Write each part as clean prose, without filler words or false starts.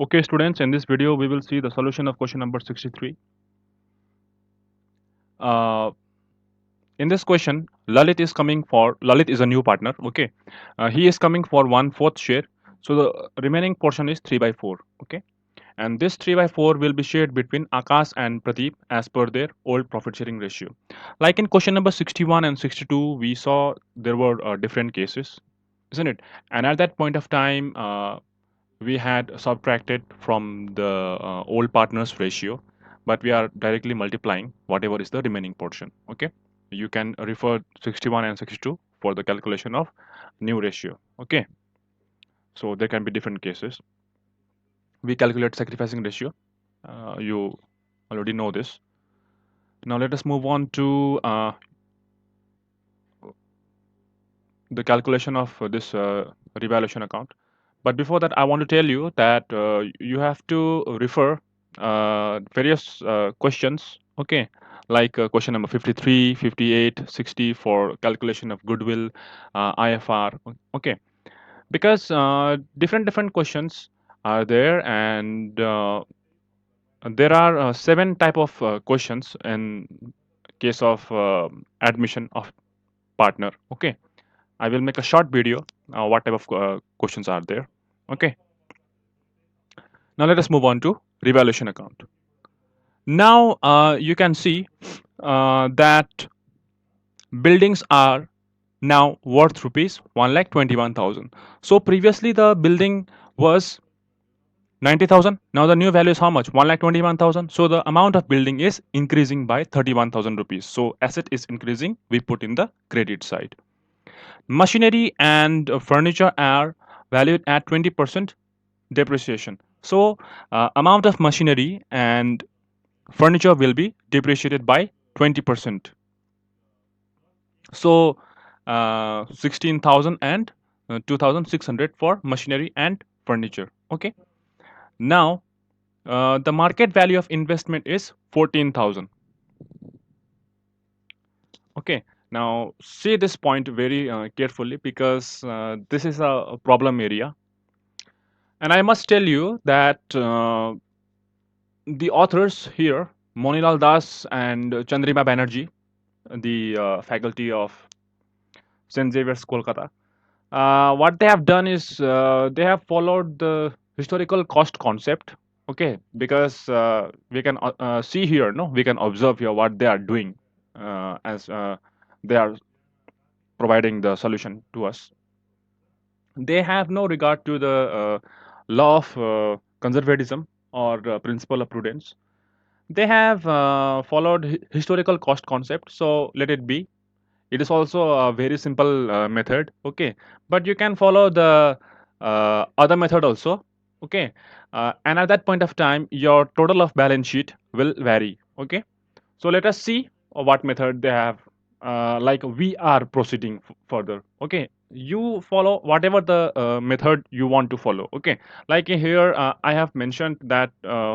Okay, students, in this video, we will see the solution of question number 63. Uh, in this question, Lalit is a new partner. Okay, he is coming for 1/4 share. So the remaining portion is 3 by 4. Okay, and this 3 by 4 will be shared between Akash and Pradeep as per their old profit sharing ratio. Like in question number 61 and 62, we saw there were different cases, isn't it? And at that point of time, we had subtracted from the old partners ratio, but we are directly multiplying whatever is the remaining portion. Okay, you can refer 61 and 62 for the calculation of new ratio. Okay, so there can be different cases. We calculate sacrificing ratio. You already know this. Now let us move on to the calculation of this revaluation account. But before that, I want to tell you that you have to refer various questions, okay, like question number 53, 58, 60 for calculation of goodwill, IFR, okay, because different questions are there, and there are seven type of questions in case of admission of partner, okay. I will make a short video. What type of questions are there? Okay. Now let us move on to revaluation account. Now you can see that buildings are now worth rupees 1,21,000. So previously the building was 90,000. Now the new value is how much? 1,21,000. So the amount of building is increasing by 31,000 rupees. So asset is increasing. We put in the credit side. Machinery and furniture are valued at 20% depreciation. So amount of machinery and furniture will be depreciated by 20%. So 16,000 and 2,600 for machinery and furniture. Okay. Now the market value of investment is 14,000. Okay. Now see this point very carefully, because this is a problem area. And I must tell you that the authors here, Monilal Das and Chandrima Banerjee, the faculty of St. Xavier's, Kolkata, what they have done is they have followed the historical cost concept. Okay, because we can see here, no, we can observe here what they are doing as they are providing the solution to us. They have no regard to the law of conservatism or principle of prudence. They have followed historical cost concept, so let it be. It is also a very simple method, okay, but you can follow the other method also, okay. And at that point of time your total of balance sheet will vary, okay. So let us see what method they have. Like we are proceeding further, okay. You follow whatever the method you want to follow, okay. Like here I have mentioned that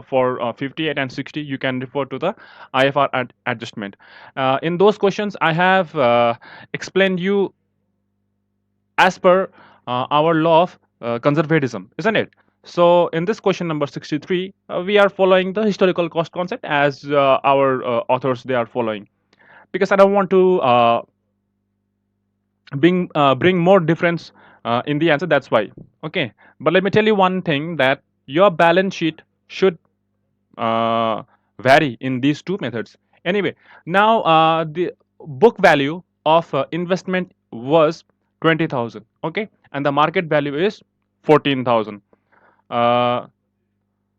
for 58 and 60 you can refer to the IFR adjustment. In those questions I have explained you as per our law of conservatism, isn't it? So in this question number 63, we are following the historical cost concept as our authors they are following, because I don't want to bring more difference in the answer. That's why. Okay, but let me tell you one thing, that your balance sheet should uh, vary in these two methods. Anyway, now the book value of investment was 20,000. Okay, and the market value is 14,000. Uh,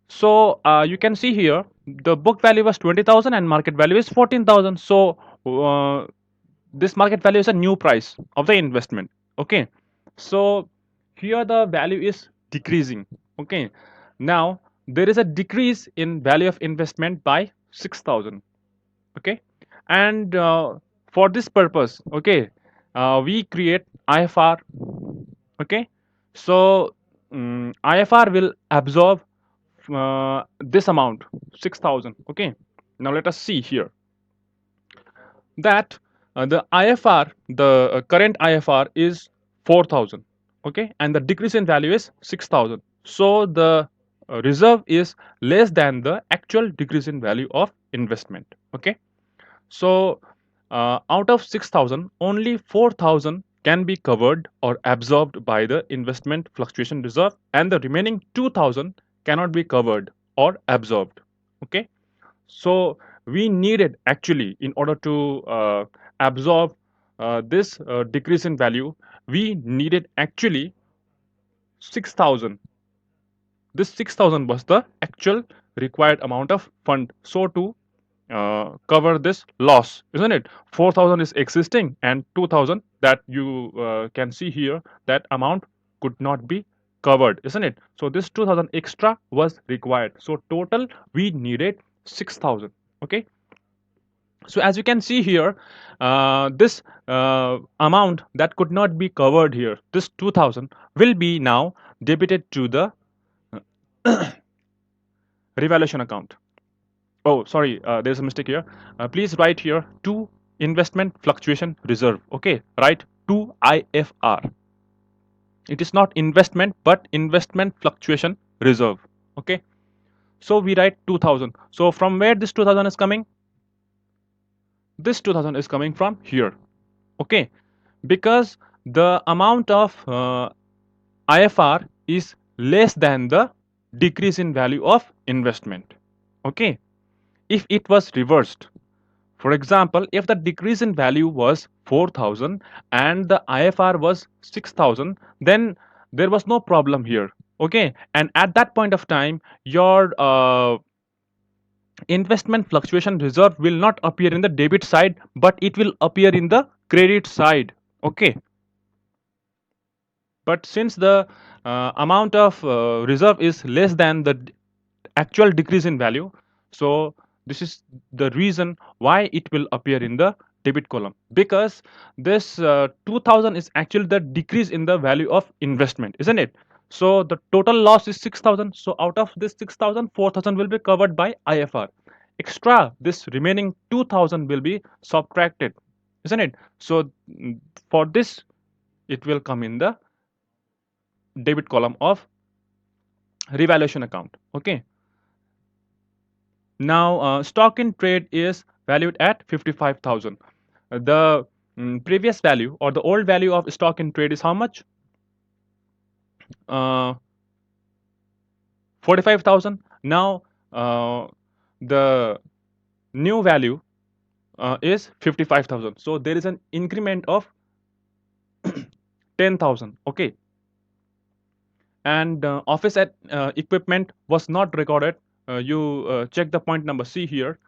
so you can see here the book value was 20,000 and market value is 14,000. So this market value is a new price of the investment, okay. So here the value is decreasing, okay. Now there is a decrease in value of investment by 6,000, okay. And for this purpose, okay, we create IFR, okay. So IFR will absorb this amount, 6,000, okay. Now let us see here that the IFR, the current IFR is 4,000, okay, and the decrease in value is 6,000. So the reserve is less than the actual decrease in value of investment. Okay, so out of 6,000, only 4,000 can be covered or absorbed by the investment fluctuation reserve, and the remaining 2,000 cannot be covered or absorbed. Okay, so we needed actually, in order to absorb this decrease in value, we needed actually 6,000. This 6,000 was the actual required amount of fund, so to cover this loss, isn't it? 4,000 is existing, and 2,000 that you can see here, that amount could not be covered, isn't it? So this 2,000 extra was required. So total we needed 6,000. Okay. So as you can see here, this amount that could not be covered here, this 2,000 will be now debited to the revaluation account. Oh, sorry, there's a mistake here. Please write here to investment fluctuation reserve. Okay, write to IFR. It is not investment, but investment fluctuation reserve. Okay, so we write 2,000. So from where this 2,000 is coming? This 2,000 is coming from here. Okay, because the amount of IFR is less than the decrease in value of investment. Okay, if it was reversed, for example, if the decrease in value was 4,000 and the IFR was 6,000, then there was no problem here. Okay, and at that point of time, your investment fluctuation reserve will not appear in the debit side, but it will appear in the credit side. Okay, but since the amount of reserve is less than the actual decrease in value, so this is the reason why it will appear in the debit column, because this 2,000 is actually the decrease in the value of investment, isn't it? So the total loss is 6,000. So out of this 6,000, 4,000 will be covered by IFR. Extra, this remaining 2,000 will be subtracted, isn't it? So for this, it will come in the debit column of revaluation account. Okay, now stock in trade is valued at 55,000. The previous value, or the old value of stock in trade, is how much? 45,000. Now the new value is 55,000. So there is an increment of 10,000. Okay, and office equipment was not recorded. You check the point number C here.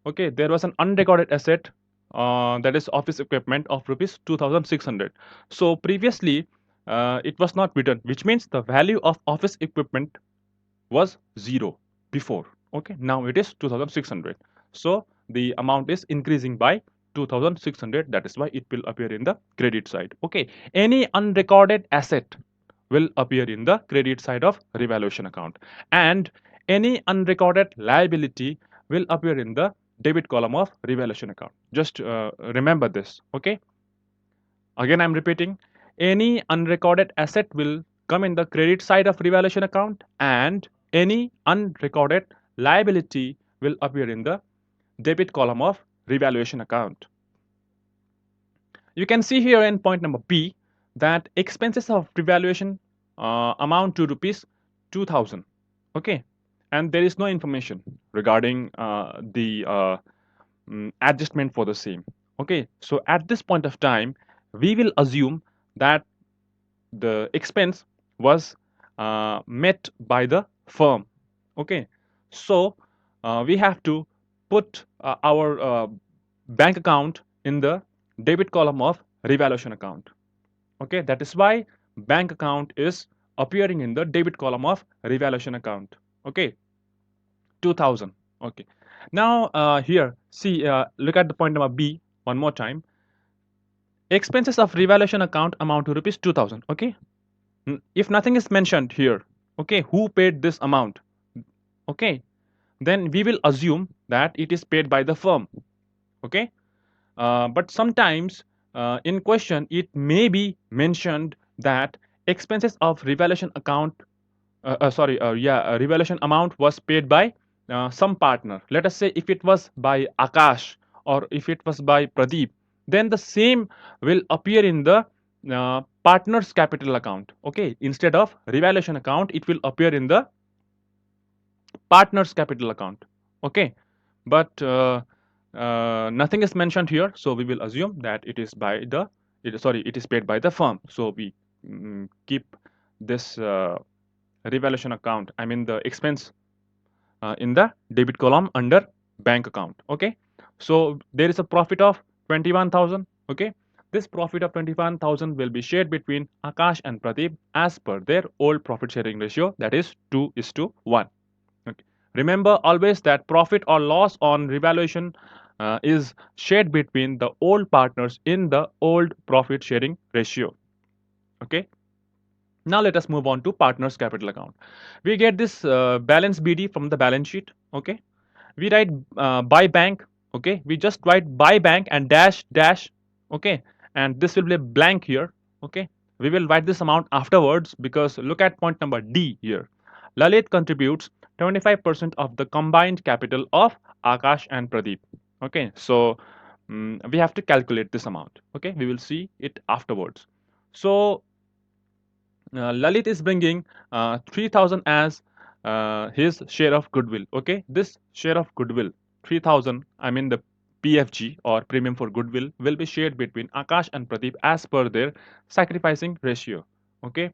Okay, there was an unrecorded asset, that is office equipment, of rupees 2,600. So previously it was not written, which means the value of office equipment was 0 before. Okay, now it is 2,600. So the amount is increasing by 2,600. That is why it will appear in the credit side. Okay, any unrecorded asset will appear in the credit side of revaluation account, and any unrecorded liability will appear in the debit column of revaluation account. Just remember this. Okay, again I'm repeating, any unrecorded asset will come in the credit side of revaluation account, and any unrecorded liability will appear in the debit column of revaluation account. You can see here in point number B that expenses of revaluation amount to rupees 2,000. Okay, and there is no information regarding the adjustment for the same. Okay, so at this point of time, we will assume that the expense was met by the firm. Okay, so we have to put our bank account in the debit column of revaluation account. Okay, that is why bank account is appearing in the debit column of revaluation account. Okay, 2,000. Okay, now here see, look at the point number B one more time. Expenses of revaluation account amount to rupees 2,000. Okay, if nothing is mentioned here, okay, who paid this amount? Okay, then we will assume that it is paid by the firm. Okay, but sometimes in question it may be mentioned that expenses of revaluation account revaluation amount was paid by some partner. Let us say if it was by Akash or if it was by Pradeep, then the same will appear in the partner's capital account. Okay, instead of revaluation account, it will appear in the partner's capital account. Okay, but nothing is mentioned here, so we will assume that it is by the it is paid by the firm. So we keep this revaluation account, I mean the expense, in the debit column under bank account. Okay, so there is a profit of 21,000. Okay, this profit of 21,000 will be shared between Akash and Pradeep as per their old profit sharing ratio, that is 2:1. Okay. Remember always that profit or loss on revaluation is shared between the old partners in the old profit sharing ratio. Okay. Now let us move on to partners capital account. We get this balance BD from the balance sheet. Okay. We write by bank. Okay. We just write by bank and dash dash. Okay. And this will be a blank here. Okay. We will write this amount afterwards because look at point number D here. Lalit contributes 25% of the combined capital of Akash and Pradeep. Okay. So we have to calculate this amount. Okay. We will see it afterwards. So Lalit is bringing 3,000 as his share of goodwill. Okay, this share of goodwill, 3,000, I mean the PFG or premium for goodwill, will be shared between Akash and Pradeep as per their sacrificing ratio. Okay,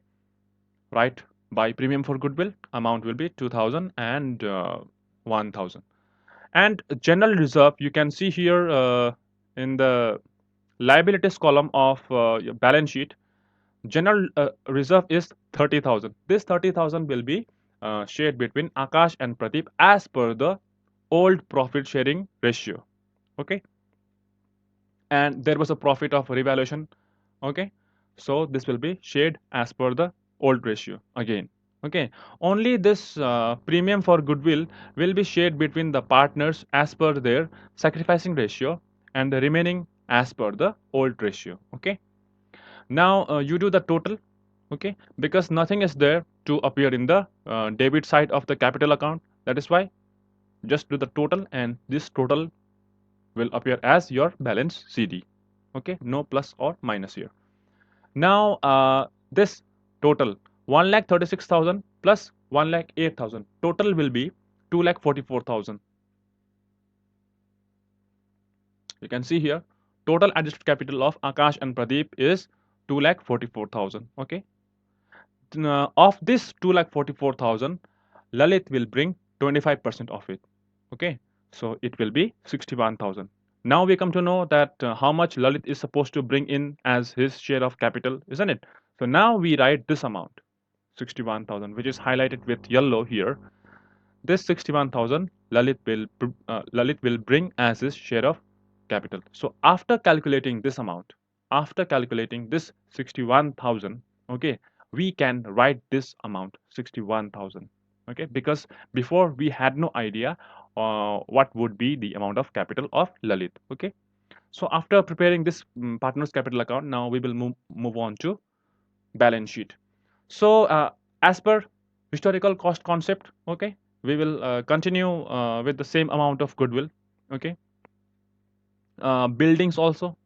right? By premium for goodwill, amount will be 2,000 and 1,000. And general reserve, you can see here in the liabilities column of your balance sheet. General reserve is 30,000. This 30,000 will be shared between Akash and Pradeep as per the old profit sharing ratio. Okay, and there was a profit of revaluation. Okay, so this will be shared as per the old ratio again. Okay, only this premium for goodwill will be shared between the partners as per their sacrificing ratio, and the remaining as per the old ratio. Okay, now you do the total. Okay, because nothing is there to appear in the debit side of the capital account, that is why just do the total, and this total will appear as your balance CD. Okay, no plus or minus here. Now this total 1,36,000 plus 1,08,000, total will be 2,44,000. You can see here total adjusted capital of Akash and Pradeep is 2,44,000. Okay, of this 2,44,000, Lalit will bring 25% of it. Okay, so it will be 61,000. Now we come to know that how much Lalit is supposed to bring in as his share of capital, isn't it? So now we write this amount, 61,000, which is highlighted with yellow here. This 61,000 Lalit will bring as his share of capital. So after calculating this amount, after calculating this 61,000, okay, we can write this amount 61,000. Okay, because before we had no idea what would be the amount of capital of Lalit. Okay, so after preparing this partner's capital account, now we will move on to balance sheet. So as per historical cost concept, okay, we will continue with the same amount of goodwill. Okay, buildings also,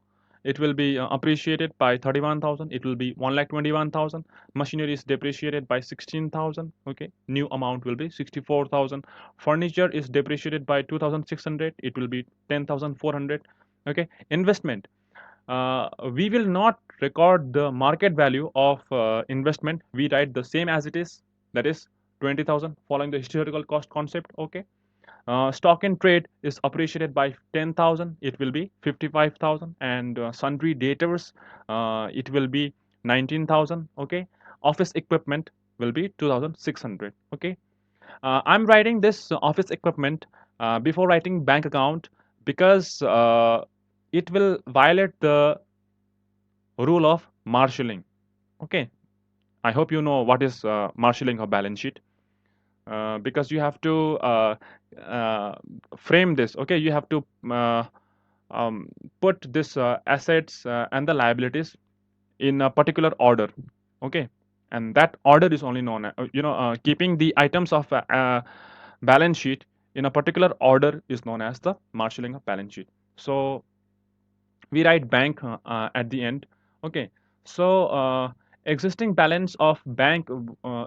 it will be appreciated by 31,000. It will be 1,21,000. Machinery is depreciated by 16,000. Okay, new amount will be 64,000. Furniture is depreciated by 2,600. It will be 10,400. Okay, investment, we will not record the market value of investment. We write the same as it is, that is 20,000, following the historical cost concept. Okay, stock in trade is appreciated by 10,000. It will be 55,000, and sundry debtors, it will be 19,000. Okay, office equipment will be 2,600. Okay, I'm writing this office equipment before writing bank account because it will violate the rule of marshalling. Okay, I hope you know what is marshalling of balance sheet, because you have to uh, frame this. Okay, you have to put this assets and the liabilities in a particular order. Okay, and that order is only known as, keeping the items of balance sheet in a particular order is known as the marshalling of balance sheet. So we write bank at the end. Okay, so existing balance of bank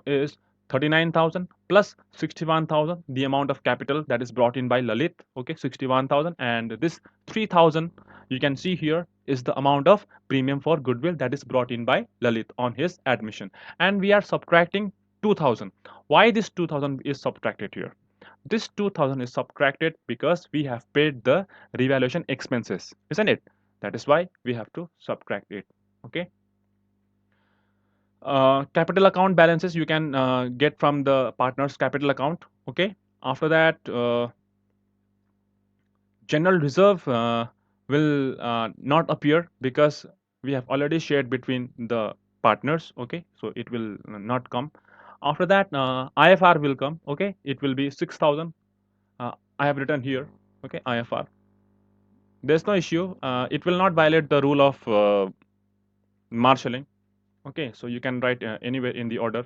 is 39,000 plus 61,000, the amount of capital that is brought in by Lalit. Okay, 61,000, and this 3,000 you can see here is the amount of premium for goodwill that is brought in by Lalit on his admission, and we are subtracting 2,000. Why this 2,000 is subtracted here? This 2,000 is subtracted because we have paid the revaluation expenses, isn't it? That is why we have to subtract it. Okay. Capital account balances you can get from the partner's capital account. Okay. After that, general reserve will not appear because we have already shared between the partners. Okay, so it will not come. After that, IFR will come. Okay, it will be 6,000. I have written here. Okay, IFR. There's no issue. It will not violate the rule of marshalling. Okay, so you can write anywhere in the order.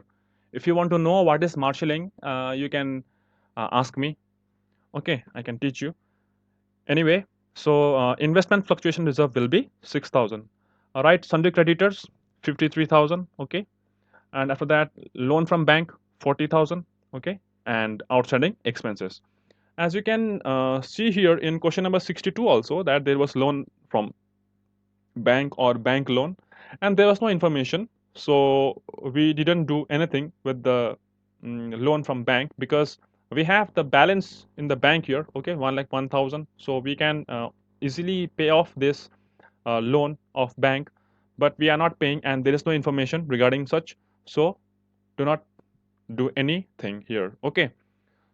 If you want to know what is marshalling, you can ask me. Okay, I can teach you. Anyway, so investment fluctuation reserve will be 6,000. All right, sundry creditors 53,000. Okay, and after that, loan from bank 40,000. Okay, and outstanding expenses. As you can see here in question number 62 also, that there was loan from bank or bank loan, and there was no information, so we didn't do anything with the loan from bank because we have the balance in the bank here. Okay, 1,01,000, so we can easily pay off this loan of bank, but we are not paying and there is no information regarding such, so do not do anything here. Okay,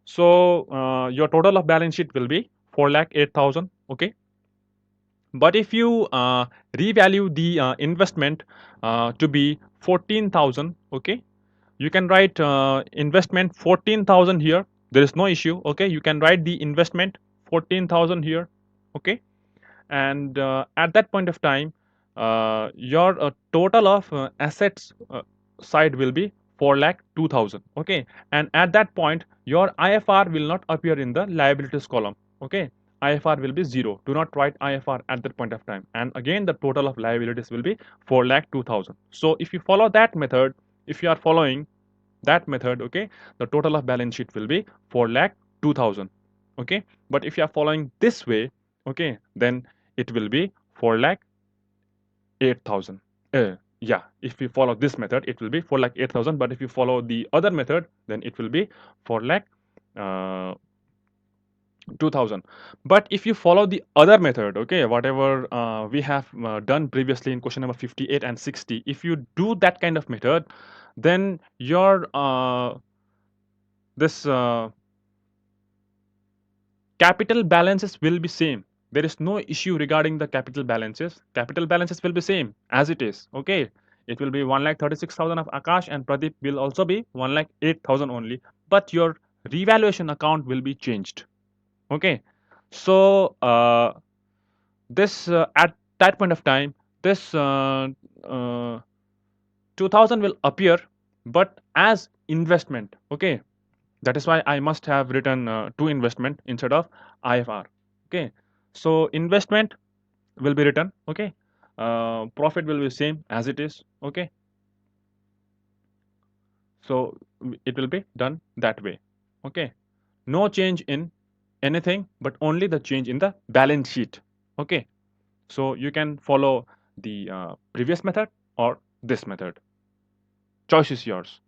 so your total of balance sheet will be 4,08,000. Okay, but if you revalue the investment to be 14,000, okay, you can write investment 14,000 here. There is no issue. Okay, you can write the investment 14,000 here. Okay, and at that point of time, your total of assets side will be 4,02,000. Okay, and at that point, your IFR will not appear in the liabilities column. Okay, IFR will be 0. Do not write IFR at that point of time. And again, the total of liabilities will be 4,02,000. So if you follow that method, if you are following that method, okay, the total of balance sheet will be 4,02,000. Okay, but if you are following this way, okay, then it will be 4,08,000. Yeah, if you follow this method, it will be 4,08,000. But if you follow the other method, then it will be 4,02,000. 2,000. But if you follow the other method, okay, whatever we have done previously in question number 58 and 60, if you do that kind of method, then your this capital balances will be same. There is no issue regarding the capital balances. Capital balances will be same as it is. Okay, it will be 1,36,000 of Akash, and Pradeep will also be 1,08,000 only, but your revaluation account will be changed. Okay, so this at that point of time, this uh, 2,000 will appear, but as investment. Okay, that is why I must have written to investment instead of IFR. Okay, so investment will be written. Okay, profit will be same as it is. Okay, so it will be done that way. Okay, no change in anything, but only the change in the balance sheet. Okay, so you can follow the previous method or this method. Choice is yours.